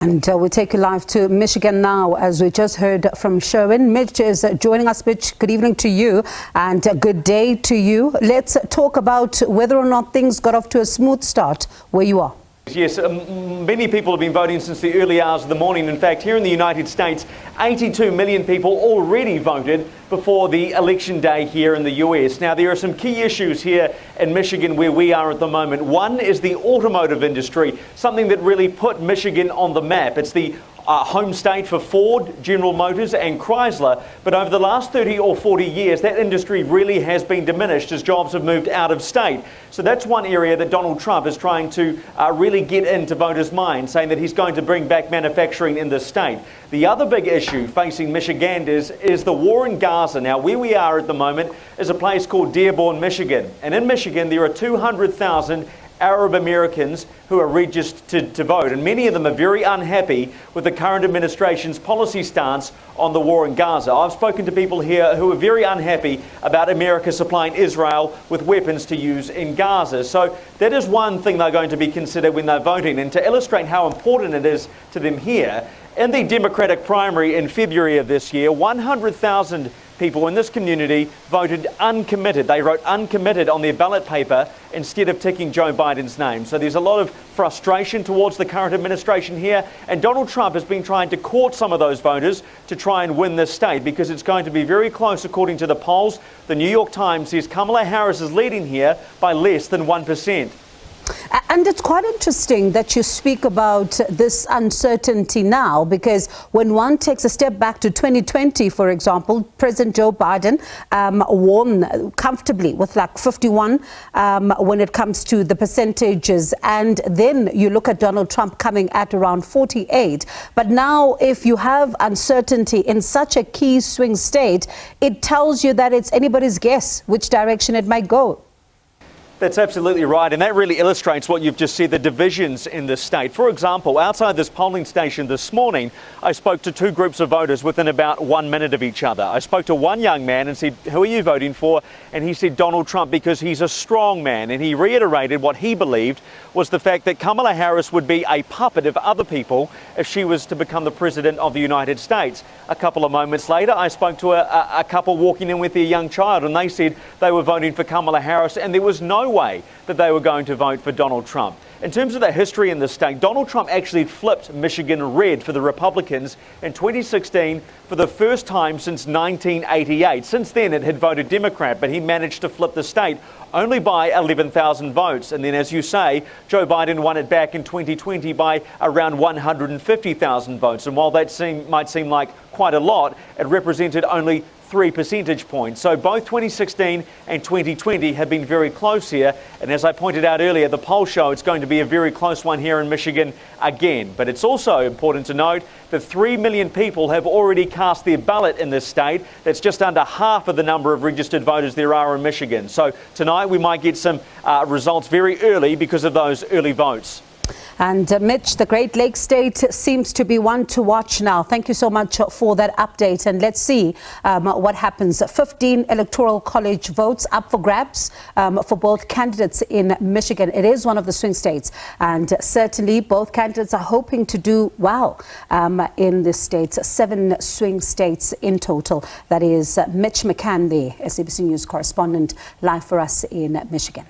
And we take you live to Michigan now, as we just heard from Sherwin. Mitch is joining us. Mitch, good evening to you and good day to you. Let's talk about whether or not things got off to a smooth start where you are. Yes, many people have been voting since the early hours of the morning. In fact, here in the United States, 82 million people already voted before the election day here in the US. Now, there are some key issues here in Michigan where we are at the moment. One is the automotive industry, something that really put Michigan on the map. It's the home state for Ford, General Motors and Chrysler, but over the last 30 or 40 years that industry really has been diminished as jobs have moved out of state. So that's one area that Donald Trump is trying to really get into voters' minds, saying that he's going to bring back manufacturing in this state. The other big issue facing Michiganders is the war in Gaza. Now, where we are at the moment is a place called Dearborn, Michigan, and in Michigan there are 200,000 Arab Americans who are registered to vote, and many of them are very unhappy with the current administration's policy stance on the war in Gaza. I've spoken to people here who are very unhappy about America supplying Israel with weapons to use in Gaza. So that is one thing they're going to be considered when they're voting. And to illustrate how important it is to them here, in the Democratic primary in February of this year, 100,000 people in this community voted uncommitted. They wrote uncommitted on their ballot paper instead of ticking Joe Biden's name. So there's a lot of frustration towards the current administration here, and Donald Trump has been trying to court some of those voters to try and win this state, because it's going to be very close according to the polls. The New York Times says Kamala Harris is leading here by less than 1%. And it's quite interesting that you speak about this uncertainty now, because when one takes a step back to 2020, for example, President Joe Biden won comfortably with like 51 when it comes to the percentages. And then you look at Donald Trump coming at around 48. But now if you have uncertainty in such a key swing state, it tells you that it's anybody's guess which direction it might go. That's absolutely right, and that really illustrates what you've just said, the divisions in the state. For example, outside this polling station this morning, I spoke to two groups of voters within about 1 minute of each other. I spoke to one young man and said, "Who are you voting for?" And he said Donald Trump, because he's a strong man, and he reiterated what he believed was the fact that Kamala Harris would be a puppet of other people if she was to become the President of the United States. A couple of moments later, I spoke to a couple walking in with their young child, and they said they were voting for Kamala Harris, and there was no way that they were going to vote for Donald Trump. In terms of the history in the state, Donald Trump actually flipped Michigan red for the Republicans in 2016 for the first time since 1988. Since then, it had voted Democrat, but he managed to flip the state only by 11,000 votes. And then, as you say, Joe Biden won it back in 2020 by around 150,000 votes. And while that might seem like quite a lot, it represented only 3 percentage points. So both 2016 and 2020 have been very close here. And as I pointed out earlier, the polls show it's going to be a very close one here in Michigan again. But it's also important to note that 3 million people have already cast their ballot in this state. That's just under half of the number of registered voters there are in Michigan. So tonight we might get some results very early because of those early votes. And Mitch, the Great Lakes state seems to be one to watch now. Thank you so much for that update. And let's see what happens. 15 electoral college votes up for grabs for both candidates in Michigan. It is one of the swing states. And certainly both candidates are hoping to do well in this state. 7 swing states in total. That is Mitch McCann, the SABC News correspondent, live for us in Michigan.